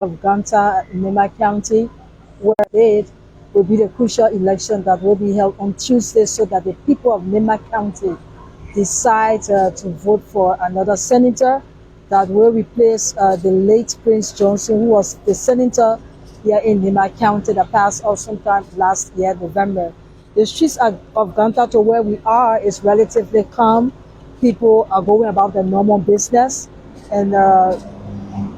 of Ganta, Nimba County, where it will be the crucial election that will be held on Tuesday so that the people of Nimba County decide to vote for another senator that will replace the late Prince Johnson, who was the senator here in Nimba County that passed off sometime last year, November. The streets of Ganta to where we are is relatively calm. People are going about their normal business. And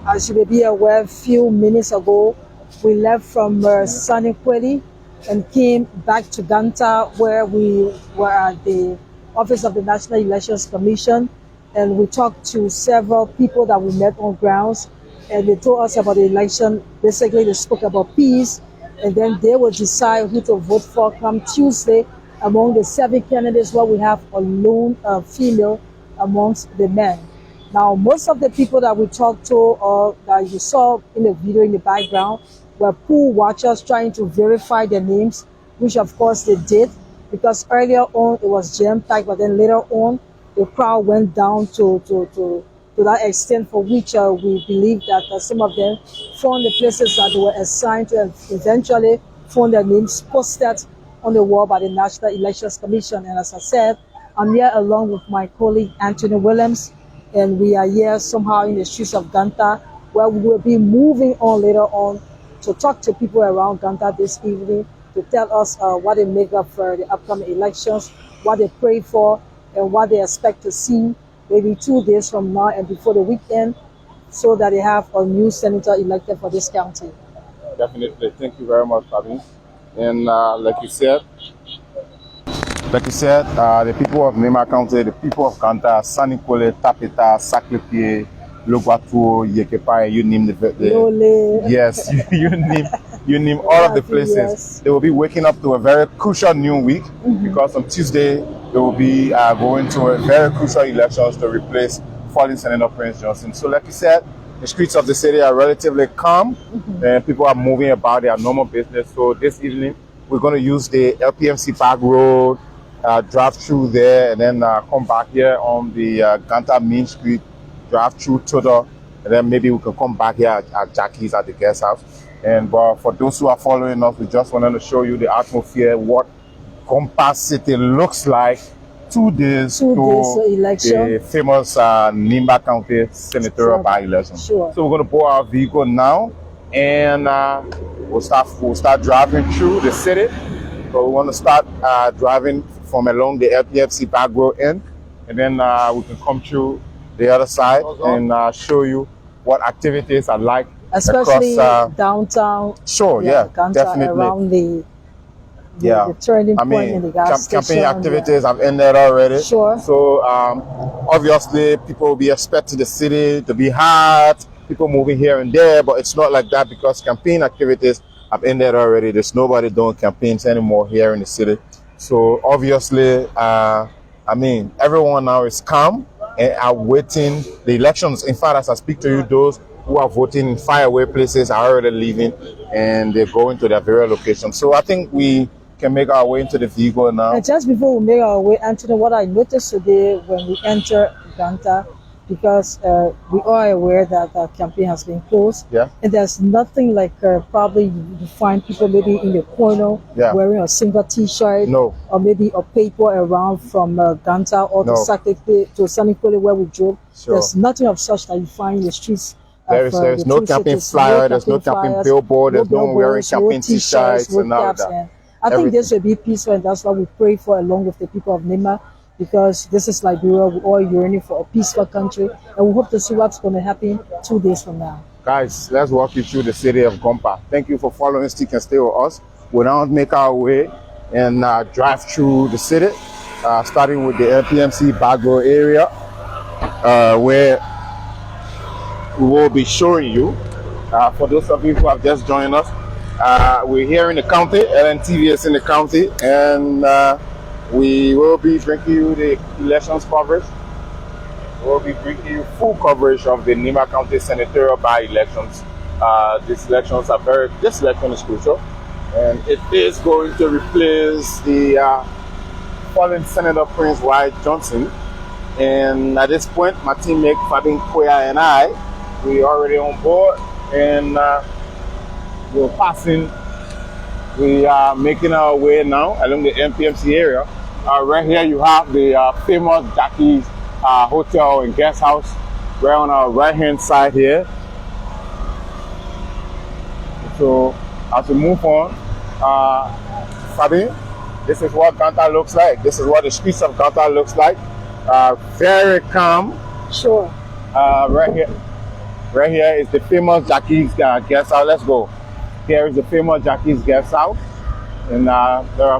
as you may be aware, a few minutes ago, we left from Sanikweli and came back to Ganta, where we were at the office of the National Elections Commission. And we talked to several people that we met on grounds. And they told us about the election. Basically, they spoke about peace. And then they will decide who to vote for come Tuesday among the 7 candidates, where we have a lone female amongst the men. Now, most of the people that we talked to or that you saw in the video in the background were poll watchers trying to verify their names, which of course they did, because earlier on it was jam-packed, but then later on the crowd went down to that extent for which we believe that some of them found the places that they were assigned to and eventually found their names posted on the wall by the National Elections Commission. And as I said, I'm here along with my colleague Anthony Williams, and we are here somehow in the streets of Ganta, where we will be moving on later on to talk to people around Ganta this evening to tell us what they make of the upcoming elections, what they pray for, and what they expect to see maybe 2 days from now and before the weekend, so that they have a new senator elected for this county. Definitely. Thank you very much, Fabi. And like you said, the people of Nimba County, the people of Ganta, Sanikweli, Tapeta, Saklepie, Logwatu, Yekepa, you name the yes, you name all of the places. Yes. They will be waking up to a very crucial new week, because on Tuesday they will be going to a very crucial elections to replace fallen Senator Prince Johnson. So like you said, the streets of the city are relatively calm, and people are moving about their normal business. So this evening we're going to use the LPMC Park Road, drive through there, and then come back here on the Ganta Main Street, drive through Tudor, and then maybe we can come back here at Jackie's at the guest house. And but for those who are following us, we just wanted to show you the atmosphere, what Ganta City looks like 2 days to election, the famous Nimba County Senatorial by-election. Sure. So we're going to pull our vehicle now, and we'll start driving through the city. So we want to start driving from along the LPFC back road end, and then we can come through the other side and show you what activities are like, especially across, downtown. Sure, yeah, Ganta, definitely. Around the turning point in the gas station. Campaign activities have ended already. Sure. So obviously people will be expecting the city to be hot, people moving here and there, but it's not like that because campaign activities have ended already. There's nobody doing campaigns anymore here in the city. So obviously, everyone now is calm and are waiting the elections. In fact, as I speak to you, those who are voting in faraway places are already leaving and they're going to their various locations. So I think we can make our way into the vehicle now. And just before we make our way, Anthony, what I noticed today when we enter Ganta, because we are aware that the campaign has been closed, and there's nothing like probably you find people maybe in the corner wearing a single T-shirt, or maybe a paper around from Ganta or to Sanikweli where we drove. Sure. There's nothing of such that you find in the streets. There's no campaign flyer, there's no campaign billboard, there's no wearing campaign T-shirts and all that. I think this will be peaceful, and that's what we pray for along with the people of Nimba, because this is Liberia. We're all yearning for a peaceful country, and we hope to see what's going to happen 2 days from now. Guys, let's walk you through the city of Ganta. Thank you for following. Stick and stay with us. We'll now make our way and drive through the city, starting with the LPMC Bagro area, where we will be showing you, for those of you who have just joined us, we're here in the county, LNTV is in the county, and we will be bringing you the elections coverage. We'll be bringing you full coverage of the Nimba County Senatorial by-elections. This election is crucial, and it is going to replace the fallen Senator Prince Johnson. And at this point, my teammate Fabian Koya and I, we already on board, and we're passing. We are making our way now along the MPMC area. Right here you have the famous Jackie's Hotel and Guest House right on our right hand side here. So as we move on, Fabi, this is what Ganta looks like. This is what the streets of Ganta looks like. Very calm. Sure. Right here is the famous Jackie's Guest House. Let's go. Here is the famous Jackie's Guest House, and there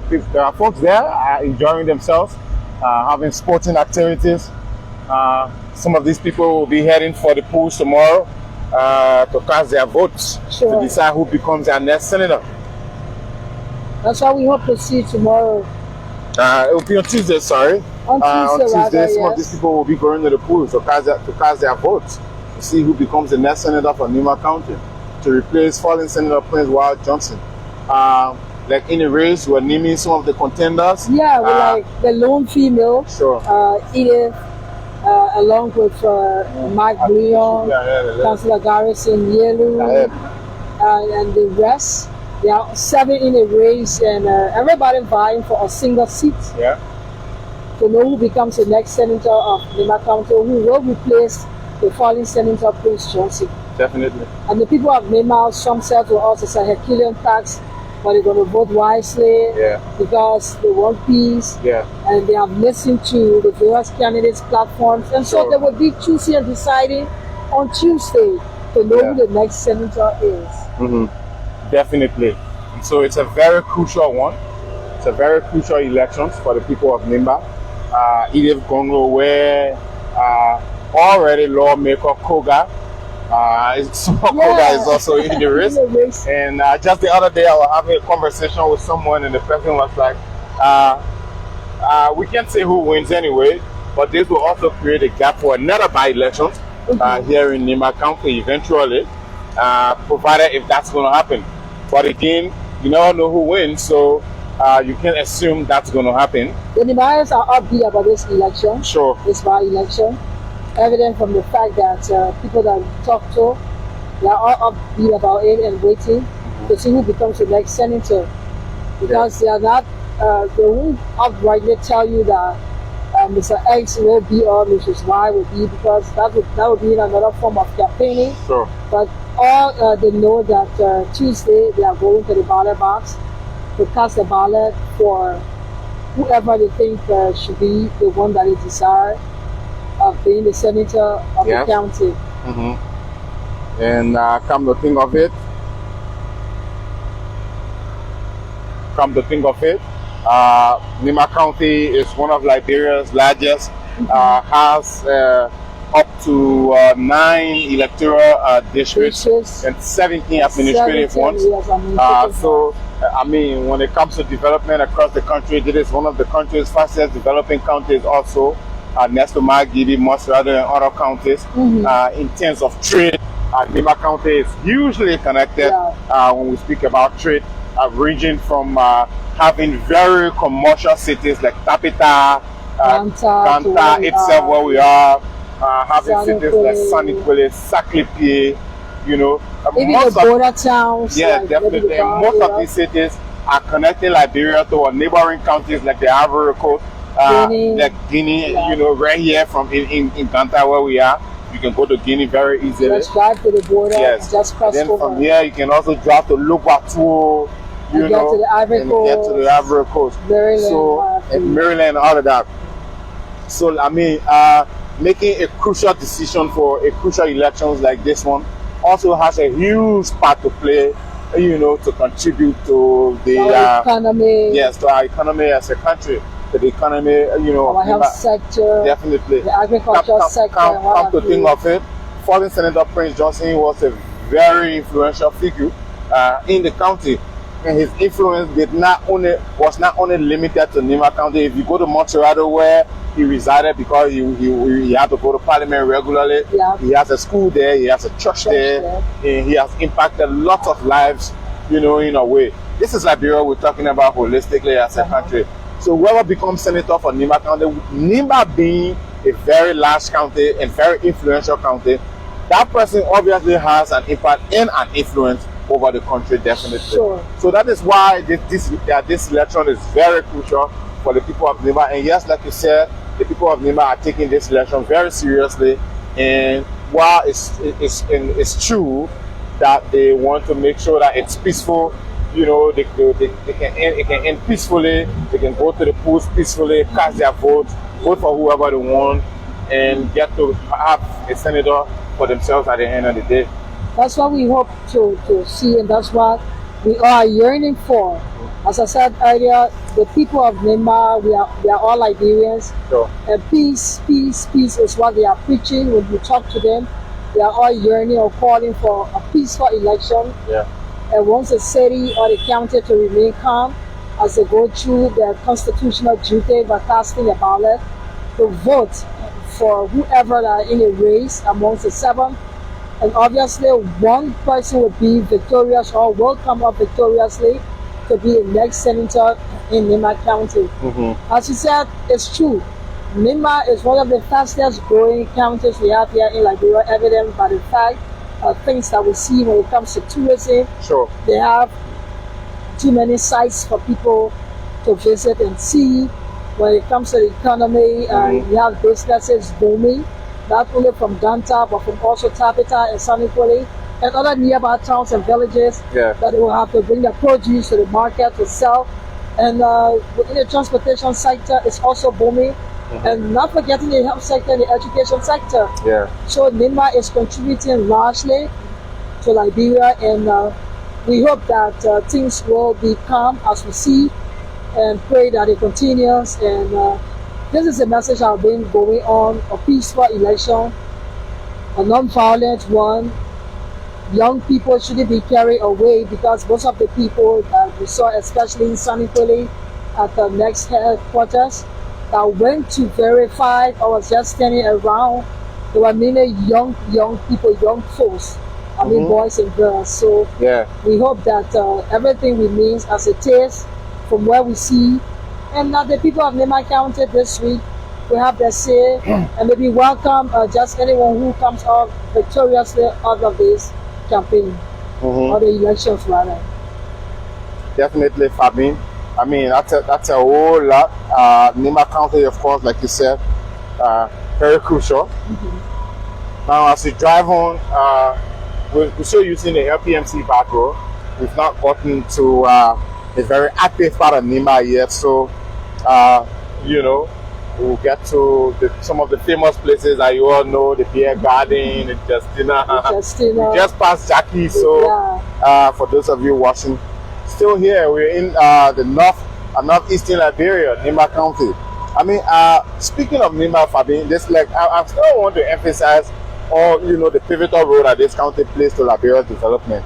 are folks there enjoying themselves, having sporting activities. Some of these people will be heading for the polls tomorrow to cast their votes to decide who becomes our next senator. That's what we hope to see tomorrow. It will be on Tuesday, sorry. On Tuesday, rather, some of these people will be going to the polls to cast their votes to see who becomes the next senator for Nimba County, to replace fallen Senator Prince Wild Johnson. Like in the race, we're naming some of the contenders. Yeah, we like the lone female, Edith, along with Mike Leon, Councillor Garrison Yelu, and the rest. There are 7 in a race, and everybody vying for a single seat. Yeah. To know who becomes the next senator of Nimba County, who will replace the fallen Senator Prince Johnson. Definitely. And the people of Nimba, some said will also say Herculean tax, but they're going to vote wisely because they want peace. Yeah. And they have listened to the various candidates' platforms. And so they will be choosing and deciding on Tuesday to know who the next senator is. Definitely. And so it's a very crucial one. It's a very crucial election for the people of Nimba. Edith Gongo, where already lawmaker Koga, Koga is also in the race. And just the other day I was having a conversation with someone, and the person was like, we can't say who wins anyway, but this will also create a gap for another by-election here in Nimba County eventually, provided if that's going to happen. But again, you never know who wins, so you can assume that's going to happen. The Nimbayans are upbeat about this election. Sure. This by-election. Evident from the fact that people that we talk to, they are all upbeat about it and waiting to see who becomes the next senator. Because they are not, they won't outrightly tell you that Mr. X will be or Mrs. Y will be, because that would be another form of campaigning. Sure. But all they know that Tuesday they are going to the ballot box to cast a ballot for whoever they think should be the one that they desire of being the senator of the county. And come to think of it, Nimba County is one of Liberia's largest, has up to 9 electoral districts and 17 administrative ones. So, I mean, when it comes to development across the country, this is one of the country's fastest developing counties also, next to Margidi, Mosrado, and other counties. In terms of trade, Nimba County is hugely connected when we speak about trade, ranging from having very commercial cities like Tapita, Ganta itself, where we are, having cities like Sanikwele, Saklipi, you know. Even the border towns. Yeah, definitely. Most of these cities are connecting Liberia to our neighboring counties like the Ivory Coast, like Guinea, you know, right here from in Ganta where we are. You can go to Guinea very easily. Just drive to the border, just cross then over. From here, you can also drive to Lubatu, you know, to the Ivory Coast, get to the Ivory Coast. Maryland, and Maryland, all of that. So, I mean, making a crucial decision for a crucial elections like this one also has a huge part to play, you know, to contribute to the economy. Yes, to our economy as a country, to the economy, you know, our health sector, definitely, the agricultural sector. Come to think of it, fallen Senator Prince Johnson was a very influential figure in the county, and his influence was not only limited to Nimba County. If you go to Montserrado, where he resided, because he had to go to Parliament regularly. He has a school there, he has a church there, and he has impacted lots of lives, you know, in a way. This is Liberia we're talking about holistically as a country. So whoever becomes senator for Nimba County, Nimba being a very large county and very influential county, that person obviously has an impact and an influence over the country, definitely. Sure. So that is why this election is very crucial for the people of Nimba. And yes, like you said, the people of Nimba are taking this election very seriously. And while it's true that they want to make sure that it's peaceful, you know, it can end peacefully. They can go to the polls peacefully, cast their vote for whoever they want, and get to have a senator for themselves at the end of the day. That's what we hope to see, and that's what we are yearning for. As I said earlier, the people of Nimba, we are all Liberians. Sure. And peace is what they are preaching. When you talk to them, they are all yearning or calling for a peaceful election. Yeah. And wants the city or the county to remain calm as they go through their constitutional duty by casting a ballot to vote for whoever are in a race amongst the 7. And obviously one person will be victorious or will come up victoriously to be the next senator in Nimba County. As you said, it's true. Nimba is one of the fastest growing counties we have here in Liberia, evident by the fact things that we see when it comes to tourism. Sure. They have too many sites for people to visit and see. When it comes to the economy, we have businesses booming, not only from Ganta, but from also Tapita and Sanikwale and other nearby towns and villages that they will have to bring their produce to the market to sell. And within the transportation sector, it's also booming. And not forgetting the health sector and the education sector. So Nimba is contributing largely to Liberia, and we hope that things will be calm as we see, and pray that it continues. And this is a message I've been going on: a peaceful election, a non-violent one. Young people shouldn't be carried away, because most of the people that we saw, especially in Sanikwale at the next headquarters, that went to verify or was just standing around, there were many young people, young folks, I mean boys and girls. So we hope that everything remains as it is from where we see, and that the people of Nimba County this week will have their say and maybe welcome just anyone who comes out victoriously out of this campaign or the elections rather. Definitely, Fabian. I mean, that's a whole lot. Nimba County, of course, like you said, very crucial. Now, as we drive on, we're still using the LPMC back road. We've not gotten to a very active part of Nimba yet, so you know, we'll get to some of the famous places that you all know: the Beer Garden, the Justina. We just passed Jackie, so for those of you watching. Still here, we're in the northeastern Liberia, Nimba County. I mean, speaking of Nimba, Fabian, this I still want to emphasize the pivotal role that this county plays to Liberia's development.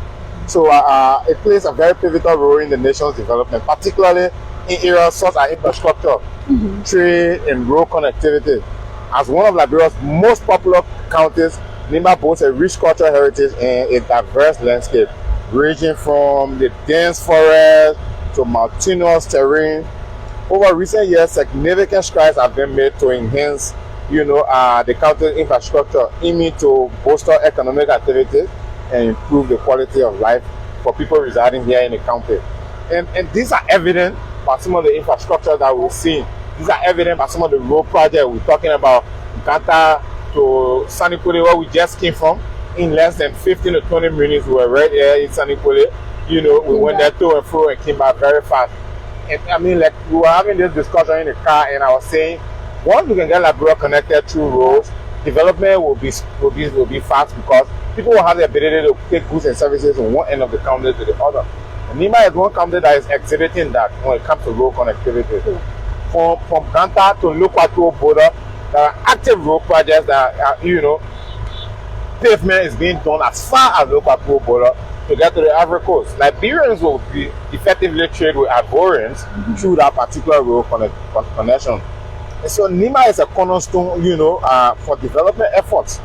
So it plays a very pivotal role in the nation's development, particularly in areas such as infrastructure, trade, and road connectivity. As one of Liberia's most popular counties, Nimba boasts a rich cultural heritage and a diverse landscape, ranging from the dense forest to mountainous terrain. Over recent years, significant strides have been made to enhance, the county's infrastructure, aiming to bolster economic activity and improve the quality of life for people residing here in the county. And these are evident by some of the infrastructure that we've seen. These are evident by some of the road projects we're talking about. Ganta to Sanikwale, where we just came from. In less than 15 to 20 minutes, we were right here in Sanikwale. We went there to and fro and came back very fast. And I mean, like, we were having this discussion in the car, and I was saying, once we can get Liberia connected through roads, development will be fast, because people will have the ability to take goods and services from one end of the county to the other. And Nimba is one county that is exhibiting that when it comes to road connectivity. From Ganta to Lokwatu border, there are active road projects that pavement is being done as far as Lokwatu border to get to the Ivory Coast. Liberians will be effectively trade with Ivorians through that particular road connection. And so Nimba is a cornerstone, for development efforts,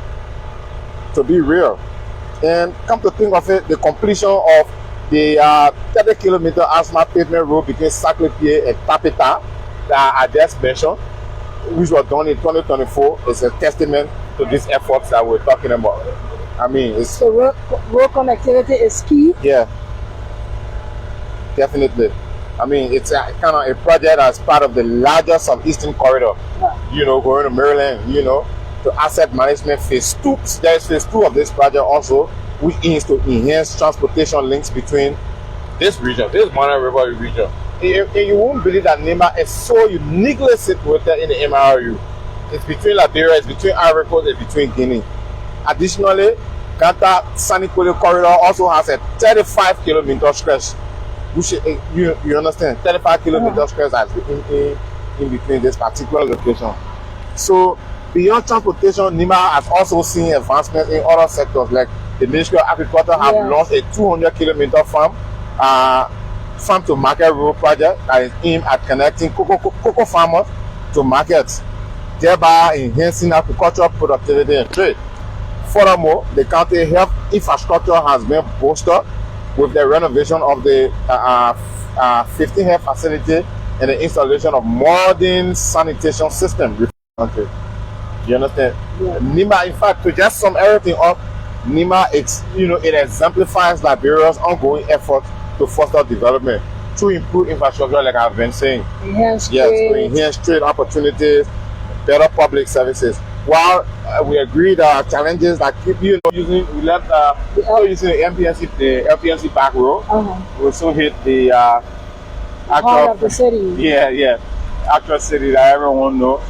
to be real. And come to think of it, the completion of the 30-kilometer asphalt pavement road between Saclipie and Tapita that I just mentioned, which was done in 2024, is a testament to these efforts that we're talking about. I mean, it's so road connectivity is key. Yeah, definitely. I mean, it's kind of a project as part of the larger Southeastern corridor. Yeah. You know, going to Maryland. You know, to asset management phase 2. There is phase 2 of this project also, which aims to enhance transportation links between this region, this Monterey River region. And you won't believe that Nimba is so uniquely situated in the MRU. It's between Liberia, it's between Ivory Coast, it's between Guinea. Additionally, Ganta City One corridor also has a 35-kilometer stretch, which you understand, 35-kilometer stretch that's in between this particular location. So beyond transportation, Nimba has also seen advancements in other sectors, like the Ministry of Agriculture have launched a 200-kilometer farm to market road project that is aimed at connecting cocoa farmers to markets, thereby enhancing agricultural productivity and trade. Furthermore, the county health infrastructure has been bolstered with the renovation of the 15 health facility and the installation of modern sanitation system. You understand? Yeah. Nimba, in fact, to just sum everything up, Nimba, it exemplifies Liberia's ongoing effort to foster development through improved infrastructure, like I've been saying. To enhance trade opportunities, better public services. While we agreed challenges that keep using, we left using the LPNC back road. We also hit the heart of the city. Actual city that everyone knows.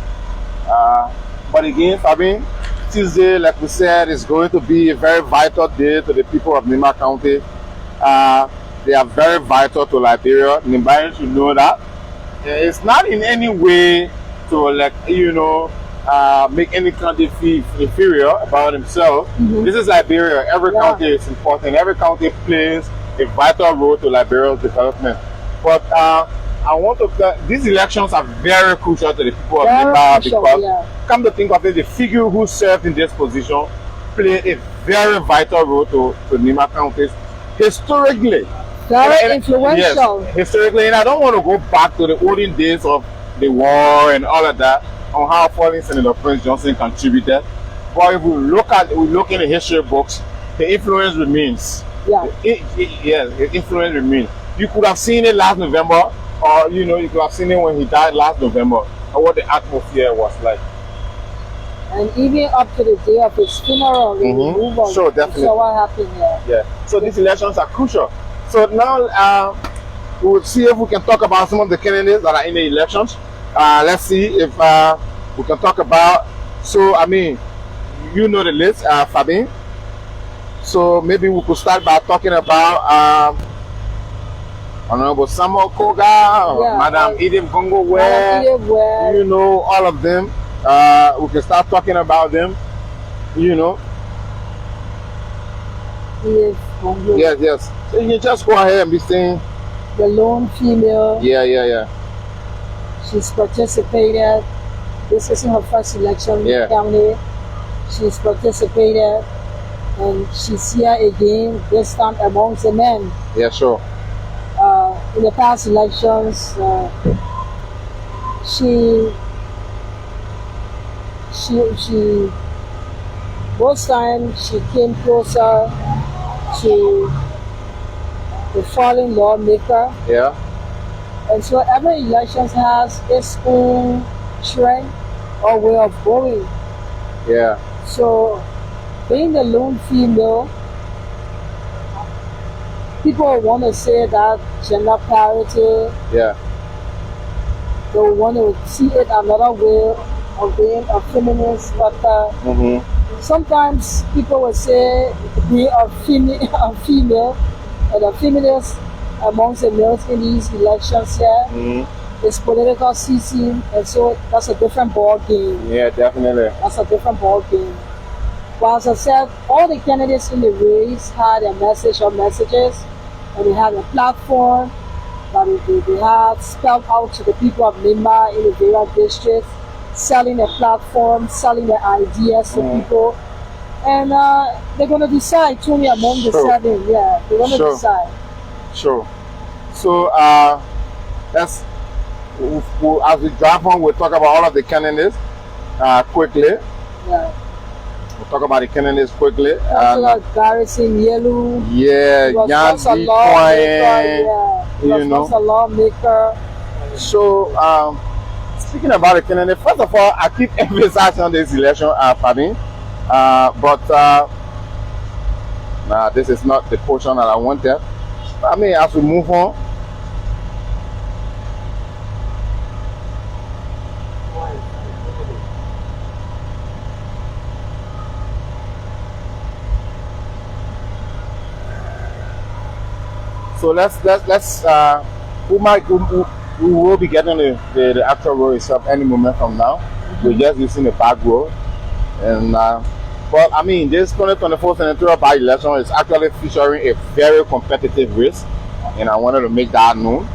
But again, Fabian, Tuesday, like we said, is going to be a very vital day to the people of Nimba County. They are very vital to Liberia. Nigerians should know that. It's not in any way to make any country feel inferior about themselves. This is Liberia. Every county is important. Every county plays a vital role to Liberia's development. But I want to these elections are very crucial to the people of Nimba because, come to think of it, the figure who served in this position played a very vital role to Nimba counties historically. Very influential. Yes, historically, and I don't want to go back to the olden days of the war and all of that on how fallen Senator Prince Johnson contributed. But if we look in the history books, the influence remains. The influence remains. You could have seen it last November, or you could have seen it when he died last November, or what the atmosphere was like. And even up to the day of his funeral, we move on. Sure, definitely. So what happened here? Yeah. So these elections are crucial. So now we will see if we can talk about some of the candidates that are in the elections. Let's see if we can talk about. So I mean, you know the list, Fabien. So maybe we could start by talking about Honorable Samuel Koga, Madam Edith Gongo Ware, all of them. We can start talking about them, Yes. So you can just go ahead and be saying. The lone female. Yeah. She's participated. This isn't her first election in the county. She's participated, and she's here again, this time amongst the men. Yeah, sure. In the past elections, most times she came closer to the fallen lawmaker. Yeah. And so every election has its own trend or way of going. Yeah. So being the lone female, people want to say that gender parity. Yeah. They want to see it another way of being a feminist, but sometimes people will say be a female, and a feminist amongst the males in these elections here is political season, and so that's a different ball game. Yeah, definitely. That's a different ball game. But as I said, all the candidates in the race had a message or messages, and they had a platform that they had spelled out to the people of Nimba in the various districts, selling a platform, selling their ideas to people. And they're going to decide, Tony, among the seven. Yeah, they're going to decide. Sure. So, as we drive on, we'll talk about all of the candidates quickly. Yeah. We'll talk about the candidates quickly. Garrison Yelu. Yeah, Janjay, you know. A lawmaker. So, speaking about the candidate, first of all, I keep emphasizing on this election, Fabi. This is not the portion that I wanted. I mean, as we move on. So we will be getting the actual road itself any moment from now. We're just using the back road. And but I mean, this 2024 senatorial by-election is actually featuring a very competitive race, and I wanted to make that known.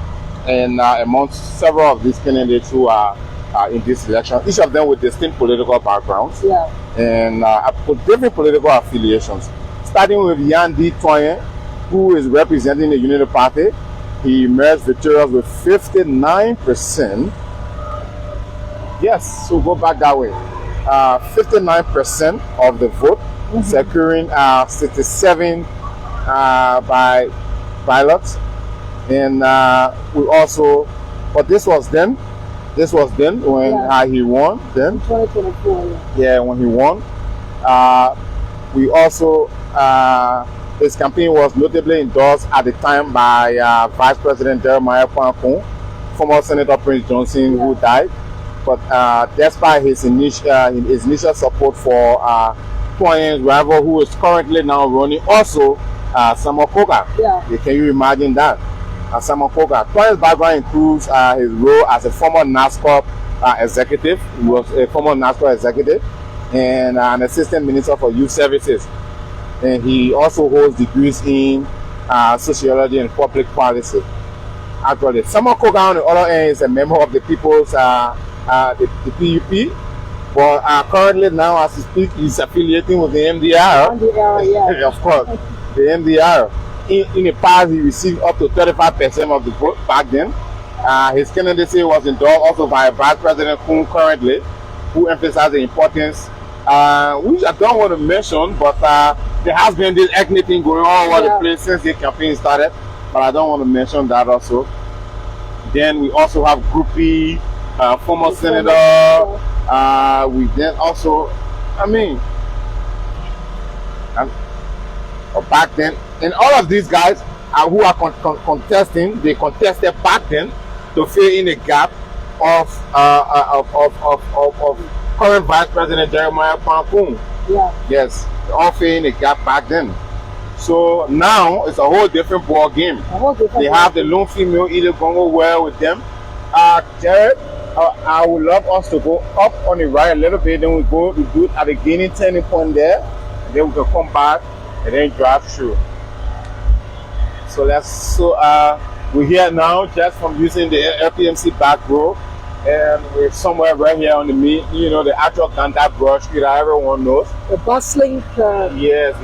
And amongst several of these candidates who are in this election, each of them with distinct political backgrounds, and with different political affiliations. Starting with Janjay, who is representing the Unity Party. He emerged victorious with 59%. Yes, so go back that way. 59% of the vote, securing 67 by ballots. And we also, but this was then when he won. Then 2024. Yeah, when he won. We also. His campaign was notably endorsed at the time by Vice President Jeremiah Pankun, former Senator Prince Johnson, who died. But despite his initial support for Twanye's rival, who is currently now running, also Samuel Koga. Can you imagine that? Samuel Koga. Twanye's background includes his role as a former NASCOR executive. He was a former NASCOR executive and an assistant minister for youth services. And he also holds degrees in sociology and public policy. Actually, Samuel Koga on the other end is a member of the People's the PUP, but currently now, as we speak, he's affiliating with the MDR. Of course, the MDR. In the past, he received up to 35% of the vote back then. His candidacy was endorsed also by Vice President Kun currently, who emphasized the importance, which I don't want to mention, but there has been this ethnic thing going on over the place since the campaign started, but I don't want to mention that also. Then we also have Groupie, former senator. We then also, back then, and all of these guys who are contesting, they contested back then to fill in the gap of current Vice President Jeremiah Pankun. Yes, all filling the gap back then. So now it's a whole different ball game. They have the lone female Ile Gongo well with them. Jared, I would love us to go up on the right a little bit, then we do it at the beginning turning point there, and then we can come back and then drive through. So we're here now just from using the LPMC back road, and we're somewhere right here on the the actual Ganta Broad Street that everyone knows. The bustling. Yes.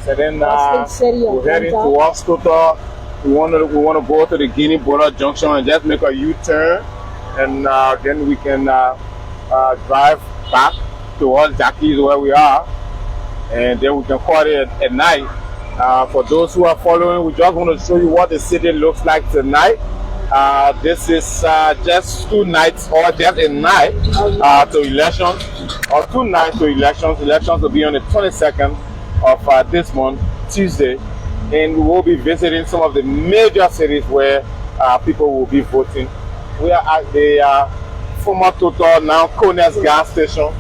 So then we're heading towards Toto. We want to go to the Guinea border junction and just make a U-turn, and then we can drive back towards Jackie's where we are, and then we can call it at night. For those who are following, we just want to show you what the city looks like tonight. This is just 2 nights or just a night to elections, or 2 nights to elections. Elections will be on the 22nd of this month, Tuesday, and we will be visiting some of the major cities where people will be voting. We are at the former Total, now Connetional gas station.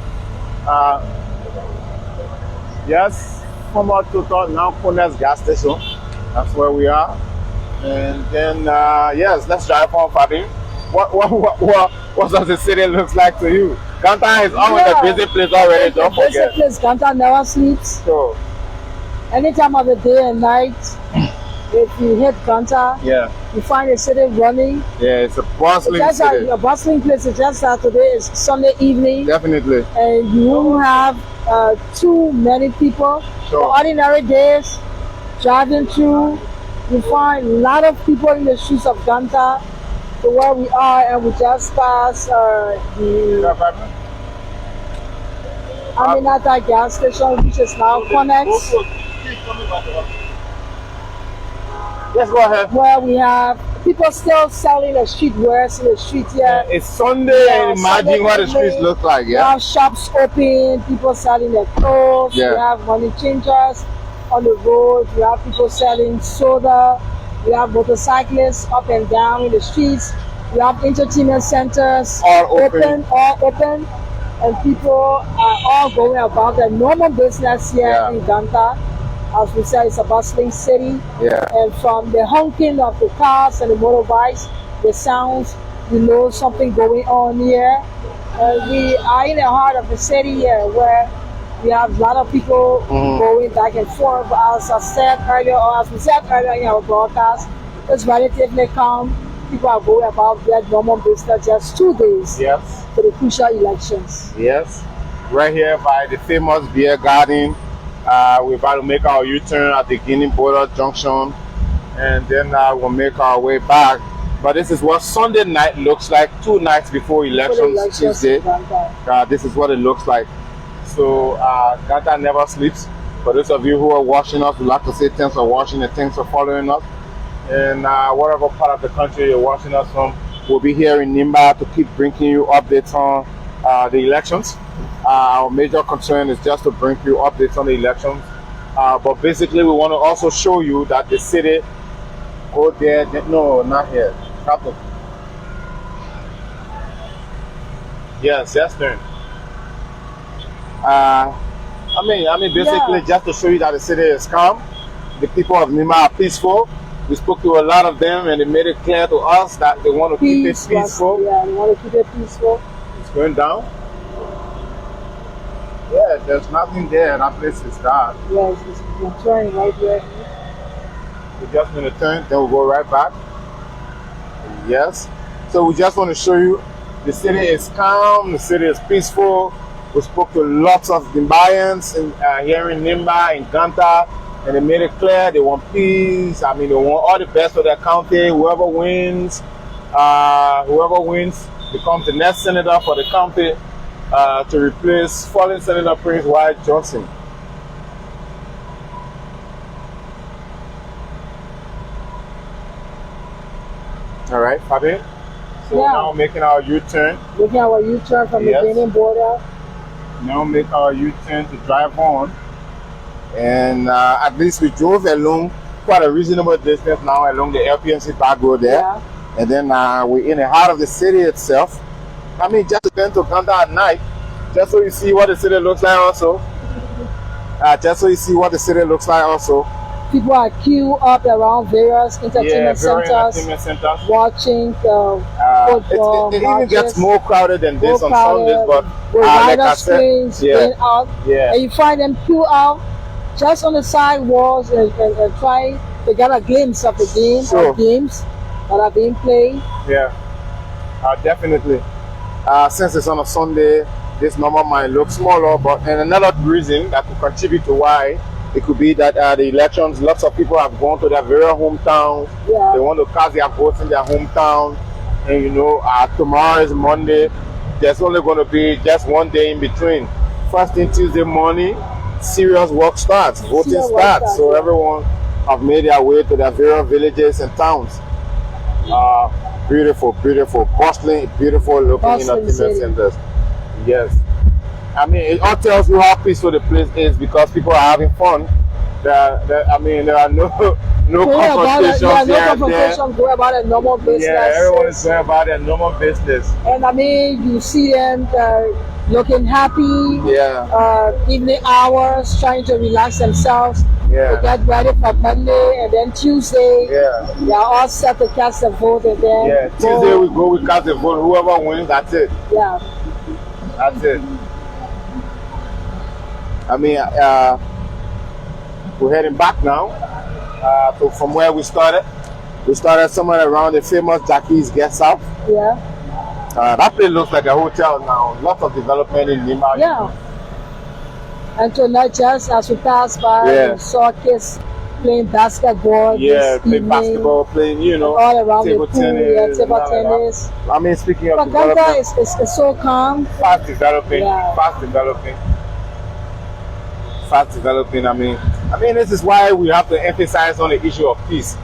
Yes, former Total, now Connetional gas station. That's where we are. And then, yes, let's drive on, Fabi. What does the city look like to you? Ganta is always a busy place already, don't forget. Busy place, Ganta never sleeps. So, any time of the day and night, if you hit Ganta, you find the city running. Yeah, it's a bustling city. A bustling place. It's just that today is Sunday evening. Definitely. And you won't have too many people. Sure. For ordinary days, driving through, you find a lot of people in the streets of Ganta to where we are, and we just passed I'm at that gas station, which is now Connex. Let's go ahead. Where we have people still selling the streetwears in the street here. It's Sunday, and imagine what the streets look like. We have shops open, people selling their clothes. We have money changers on the road. We have people selling soda. We have motorcyclists up and down in the streets. We have entertainment centers all open, and people are all going about their normal business here in Ganta. As we say, it's a bustling city. And from the honking of the cars and the motorbikes, the sounds, you know something going on here. We are in the heart of the city here, where we have a lot of people going back and forth. But as I said earlier, or as we said earlier in our broadcast, it's relatively calm. People are going about their normal business just 2 days to the crucial elections. Right here by the famous beer garden. We're about to make our U-turn at the Guinea border junction, and then we'll make our way back. But this is what Sunday night looks like, 2 nights before elections, Tuesday. This is what it looks like. So Ganta never sleeps. For those of you who are watching us, we'd like to say thanks for watching and thanks for following us. And whatever part of the country you're watching us from, we'll be here in Nimba to keep bringing you updates on the elections. Our major concern is just to bring you updates on the elections. But basically, we want to also show you that the city, go there, no, not here. Yes, turn. I mean, basically, just to show you that the city is calm. The people of Nimba are peaceful. We spoke to a lot of them, and they made it clear to us that they want to keep it peaceful. They want to keep it peaceful. It's going down. Yeah, there's nothing there. That place is dark. Yes, it's turning right here. We're just going to turn, then we'll go right back. Yes. So we just want to show you the city is calm, the city is peaceful. We spoke to lots of Nimbayans here in Nimba, in Ganta, and they made it clear they want peace. I mean, they want all the best for their county. Whoever wins becomes the next senator for the county to replace fallen Senator Prince White Johnson. All right, Fabi. So now making our U-turn. Making our U-turn from the Guinea border. Now make our U-turn to drive on. And at least we drove along quite a reasonable distance now along the LPMC back road there. And then we're in the heart of the city itself. I mean, just went to Ganta at night, just so you see what the city looks like also. People are queued up around various entertainment centers, watching football. It even gets more crowded than this on Sundays, but like I said, and you find them queued out just on the side walls and trying to get a glimpse of the games that are being played. Definitely. Since it's on a Sunday, this number might look smaller, but and another reason that could contribute to why it could be that the elections, lots of people have gone to their very hometown. They want to cast their votes in their hometown. And you know, tomorrow is Monday. There's only going to be just 1 day in between. First thing Tuesday morning, serious work starts, voting starts. So everyone have made their way to their various villages and towns. Beautiful, bustling, beautiful looking entertainment centers. Yes. I mean, it all tells you how peaceful the place is because people are having fun. I mean, there are no confrontations go about their normal business. Everyone is going about their normal business. And I mean, you see them looking happy. Evening hours, trying to relax themselves. To get ready for Monday, and then Tuesday, they are all set to cast a vote, and then Tuesday we cast a vote. Whoever wins, that's it. That's it. I mean, we're heading back now. So from where we started somewhere around the famous Jackie's Guest House. That place looks like a hotel now. Lots of development in Nimba. And tonight, just as we passed by, we saw kids playing basketball. Playing basketball, playing, you know, all around table the pool, tennis. table tennis. I mean, speaking of development, Ganta is so calm. Fast developing. fast developing. I mean, this is why we have to emphasize on the issue of peace.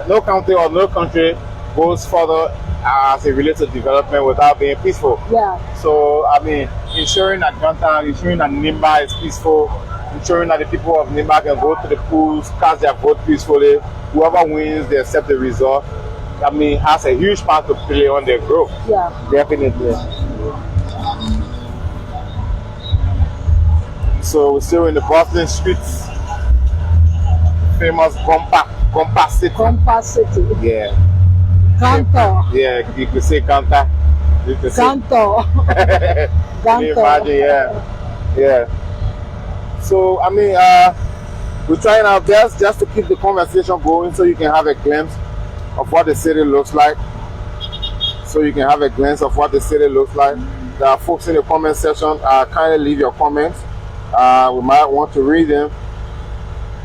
No county or no country goes further as it relates to development without being peaceful. Yeah. So, I mean, ensuring that Ganta, ensuring that Nimba is peaceful, ensuring that the people of Nimba can go to the pools, cast their vote peacefully. Whoever wins, they accept the result. I mean, has a huge part to play on their growth. Yeah. Definitely. So we're still in the Boston streets. Famous Ganta City. Ganta City. Yeah. Ganta. Yeah, you could say Ganta. You could say Ganta. Can you imagine? Yeah. So, I mean, we're trying our best just to keep the conversation going so you can have a glimpse of what the city looks like. There are folks in the comment section. Kindly leave your comments. We might want to read them.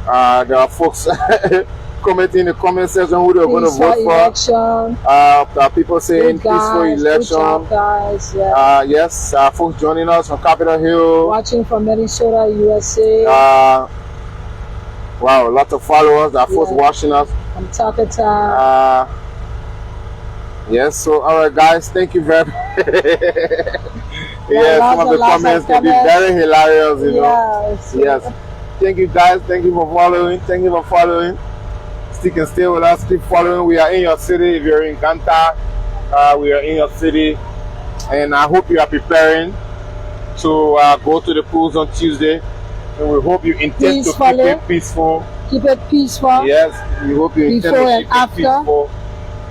There are folks commenting in the comment section who they're going to vote for. There are people saying peaceful election. Yes, folks joining us from Capitol Hill. Watching from Minnesota, USA. Wow, lots of followers. There are folks watching us. From Takata. Yes, so all right, guys, thank you very much. Some of the comments can be very hilarious, you know. Yes. Thank you, guys. Thank you for following. Stick stay with us. Keep following. We are in your city. If you're in Ganta, we are in your city. And I hope you are preparing to go to the pools on Tuesday. And we hope you intend to keep it peaceful. Keep it peaceful. Yes, we hope you intend to keep it peaceful.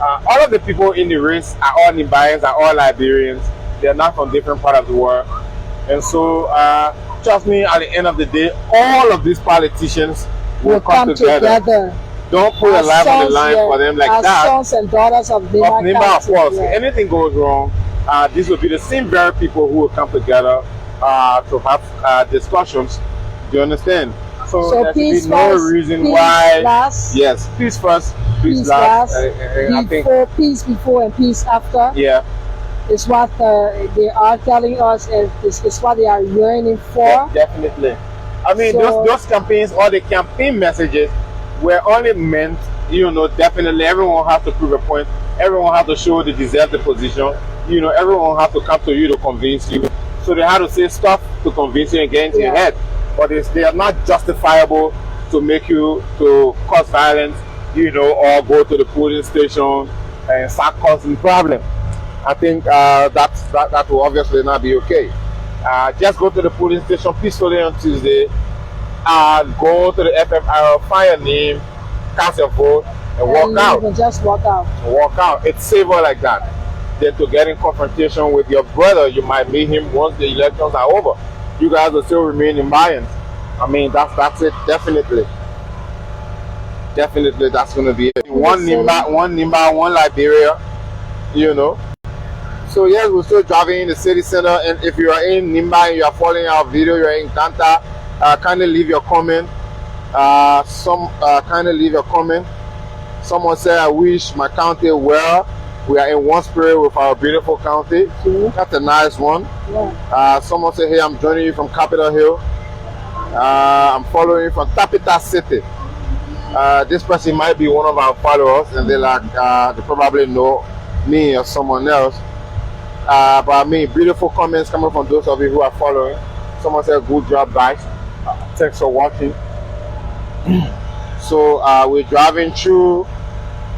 All of the people in the race are all Nimbayans, are all Liberians. They are not from different parts of the world. And so, trust me, at the end of the day, all of these politicians will come together. Don't put a life on the line for them like that. Sons and daughters of Nimba, of course. If anything goes wrong, these will be the same very people who will come together to have discussions. Do you understand? So there should be no reason why. Last. Yes, peace first, peace last. I think peace before and peace after. Yeah. It's what they are telling us, and it's what they are yearning for. Yeah, definitely. I mean, those campaigns, all the campaign messages were only meant, you know, definitely everyone has to prove a point. Everyone has to show they deserve the position. You know, everyone has to come to you to convince you. So they had to say stuff to convince you and get into your head. But they are not justifiable to make you to cause violence, you know, or go to the polling station and start causing problems. I think that will obviously not be okay. Just go to the polling station peacefully on Tuesday. Go to the FFR, find a name, cast your vote, and walk out. You can just walk out. Walk out. It's safer like that than to get in confrontation with your brother. You might meet him once the elections are over. You guys will still remain in Mayans. I mean, that's it. Definitely, that's going to be it. One Nimba, one Liberia. You know. So yes, we're still driving in the city center, and if you are in Nimba and you are following our video, you are in Ganta, kindly leave your comment. Kindly leave your comment. Someone said, "I wish my county well." We are in one spirit with our beautiful county. That's a nice one. Yeah. Someone said, "Hey, I'm joining you from Capitol Hill. I'm following you from Tapita City." This person might be one of our followers, and they probably know me or someone else. But I mean, beautiful comments coming from those of you who are following. Someone said, "Good job, guys. Thanks for watching." So we're driving through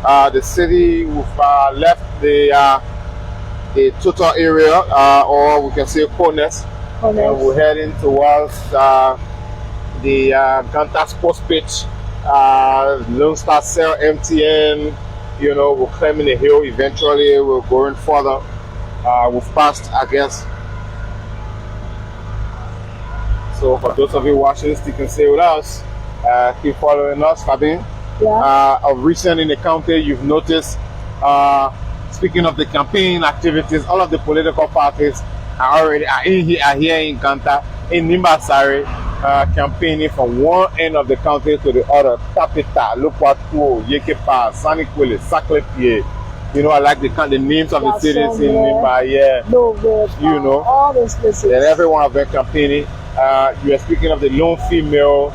the city. We've left the total area, or we can say Connection. And we're heading towards the Ganta Sports Pitch, Lone Star Cell, MTN. You know, we're climbing the hill. Eventually, we're going further. We've passed, I guess. So for those of you watching, stick and stay with us. Keep following us, Fabien. Yeah. Of recent in the county, you've noticed, speaking of the campaign activities, all of the political parties are here in Ganta, in Nimba Senatorial, campaigning from one end of the county to the other. Tapita, Lokwatuo, Yekepa, Sanikwele, Saklepie. You know, I like the names of the cities in Nimba, you know. All those places. And everyone have been campaigning. You are speaking of the lone female,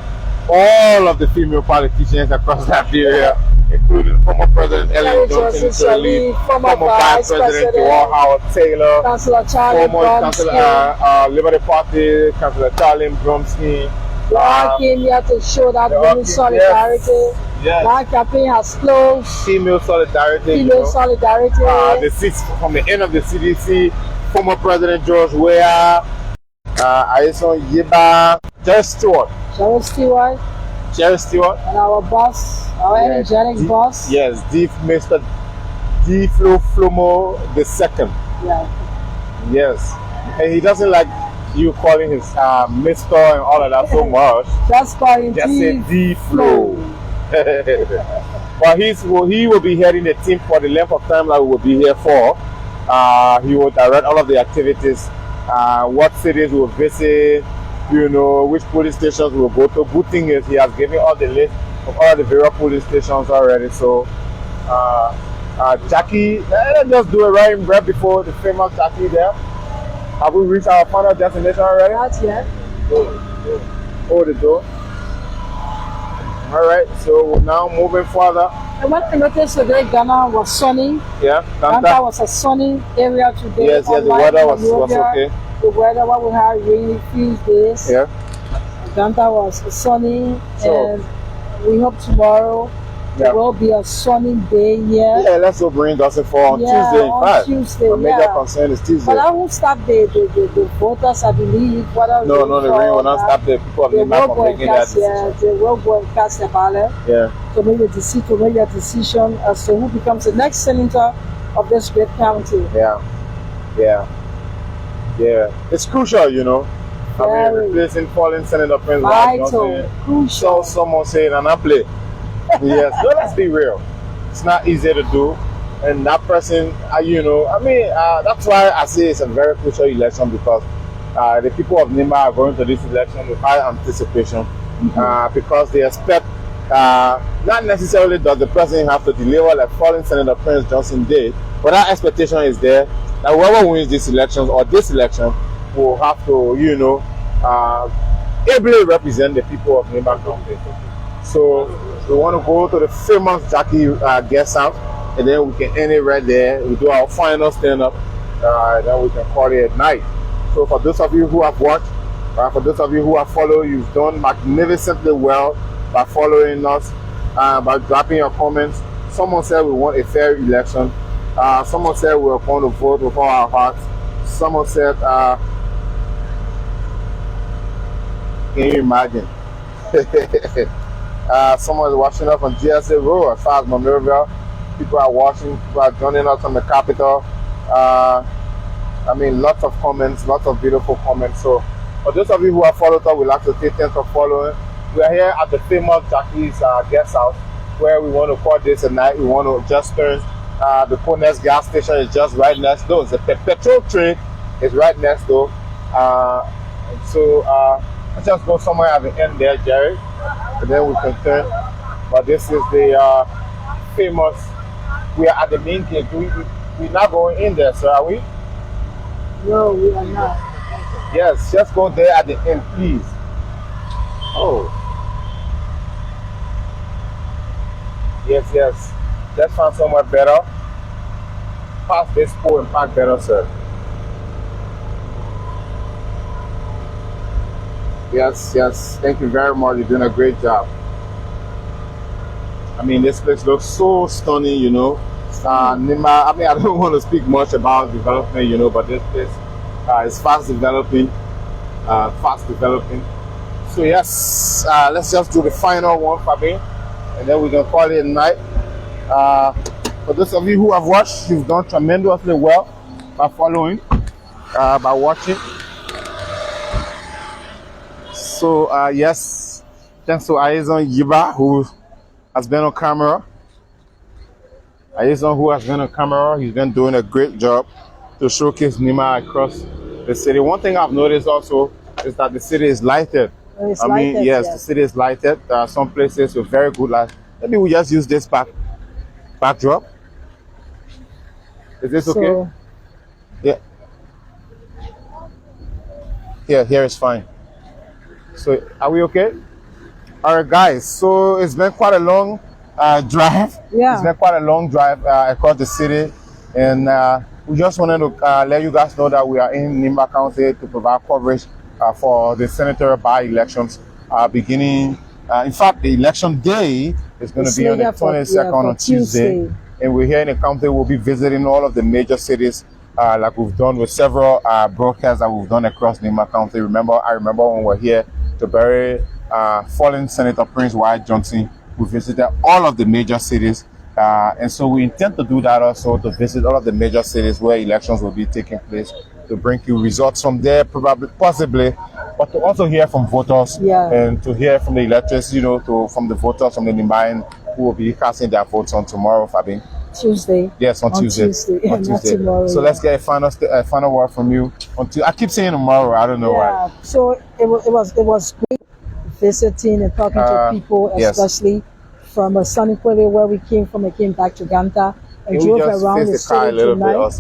all of the female politicians across Liberia, including former President Ellen Johnson Sirleaf, former Vice President Joel Howard Taylor, Councillor Charlie former Councillor Liberty Party, Councillor Charlie Bromsky. They all came here to show that women's solidarity. Yes. That campaign has closed. Female solidarity. Female solidarity. The seats from the end of the CDC, former President George Weah, Aison Yiba, Jerry Stewart. Jerry Stewart. And our boss, our energetic boss. Yes, Mr. D. Flomo II. Yeah. Yes. And he doesn't like you calling his Mr. and all of that so much. Just call him just say D Flow. But he will be heading the team for the length of time that we will be here for. He will direct all of the activities, what cities we'll visit, you know, which police stations we'll go to. Good thing is he has given all the list of all the various police stations already. So Jackie, let's just do it right before the famous Jackie there. Have we reached our final destination already? Not yet. Hold the door. All right, so we're now moving further. And when I noticed today, Ghana was sunny. Yeah, Ganta was a sunny area today. Yes, the weather was okay. The weather, what we had rainy few days. Yeah. Ganta was sunny, and we hope tomorrow there will be a sunny day here. Yeah, let's go bring Gossip for on Tuesday. In fact, Tuesday, my major concern is Tuesday. But I won't stop the voters, I believe. No, the rain will not stop the people of Nimba from making that decision. They will go and cast their ballot. Yeah. To make a decision as to who becomes the next senator of this great county. Yeah. It's crucial, you know. I mean, replacing fallen Senator Prince Johnson. Crucial. Someone saying an play. Yes, no, let's be real. It's not easy to do, and that person, you know, I mean, that's why I say it's a very crucial election, because the people of Nimba are going to this election with high anticipation, because they expect, not necessarily does the president have to deliver like fallen Senator Prince Johnson did, but that expectation is there that whoever wins this election or this election will have to, you know, ably represent the people of Nimba County. So we want to go to the famous Jackie guest house, and then we can end it right there. We do our final stand-up, and then we can call it at night. So for those of you who have watched, for those of you who have followed, you've done magnificently well by following us, by dropping your comments. Someone said we want a fair election. Someone said we're going to vote with all our hearts. Someone said, can you imagine? Someone is watching us on GSA Road as far as Monrovia. People are watching, people are joining us on the Capitol. I mean, lots of comments, lots of beautiful comments. So for those of you who have followed us, we'd like to say thanks for following. We are here at the famous Jackie's guest house, where we want to call this a night. We want to just turn. The Connection gas station is just right next door. The petrol train is right next door. So let's just go somewhere at the end there, Jerry, and then we can turn. But this is the famous. We are at the main gate. We're not going in there, sir, are we? No, we are not. Yes, just go there at the end, please. Oh. Yes. Let's find somewhere better. Pass this pole and park better, sir. Yes. Thank you very much. You're doing a great job. I mean, this place looks so stunning, you know. Nimba, I mean, I don't want to speak much about development, you know, but this place is fast developing. So yes, let's just do the final one, Fabi, and then we can call it a night. For those of you who have watched, you've done tremendously well by following, by watching. So yes, thanks to Aizon Yiba, who has been on camera. He's been doing a great job to showcase Nimba across the city. One thing I've noticed also is that the city is lighted. The city is lighted. There are some places with very good light. Maybe we just use this backdrop. Is this okay? Yeah. Here is fine. So are we okay? All right, guys. So it's been quite a long drive. Yeah. It's been quite a long drive across the city, and we just wanted to let you guys know that we are in Nimba County to provide coverage for the senatorial by-elections beginning. In fact, the election day is going to be on the 22nd on Tuesday, and we're here in the county. We'll be visiting all of the major cities. Like we've done with several broadcasts that we've done across Nimba County. I remember when we were here to bury fallen Senator Prince Wyatt Johnson. We visited all of the major cities, and so we intend to do that also, to visit all of the major cities where elections will be taking place, to bring you results from there, possibly, but to also hear from voters and to hear from the electors, from the voters, from the Nimbayan who will be casting their votes on tomorrow, Fabi. Tuesday. Yes, on Tuesday. On Tuesday. Tomorrow, so let's get a final word from you. I keep saying tomorrow. I don't know why. So it was great visiting and talking to people, especially from Sunny Kwele, where we came from. I came back to Ganta and drove around the city tonight.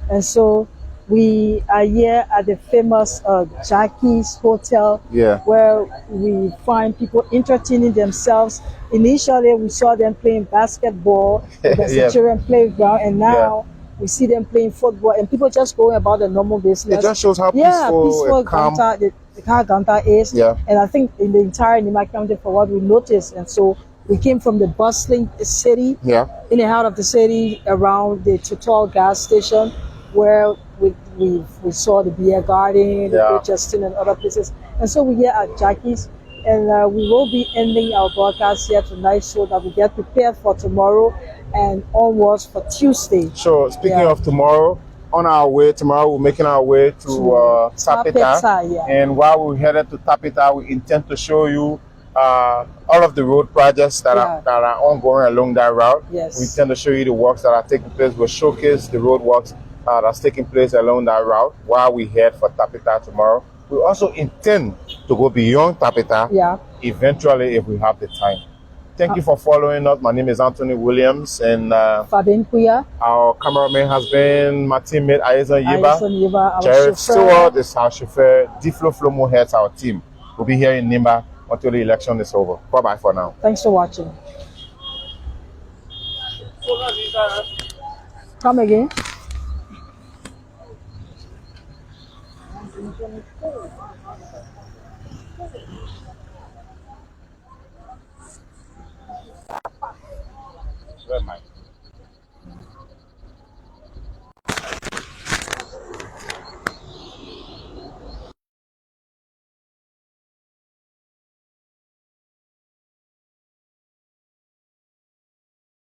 And so we are here at the famous Jackie's Hotel, where we find people entertaining themselves. Initially, we saw them playing basketball at the children's playground, and now we see them playing football, and people just going about the normal business. It just shows how peaceful Ganta, how Ganta is. And I think in the entire Nimba County, for what we noticed, and so we came from the bustling city, in the heart of the city, around the Total gas station, where we saw the beer garden, the Great Justin, and other places. And so we're here at Jackie's, and we will be ending our broadcast here tonight so that we get prepared for tomorrow and onwards for Tuesday. Sure. Speaking of tomorrow, tomorrow we're making our way to Tapita. And while we're headed to Tapita, we intend to show you all of the road projects that are ongoing along that route. We intend to show you the works that are taking place. We'll showcase the road works that's taking place along that route while we head for Tapita tomorrow. We also intend to go beyond Tapita eventually if we have the time. Thank you for following us. My name is Anthony Williams, and Fabien Kuya. Our cameraman has been my teammate Ayezon Yeba. Jared Stewart is our chauffeur. Diflo Flomo heads our team. We'll be here in Nimba until the election is over. Bye-bye for now. Thanks for watching. Come again. Where am I?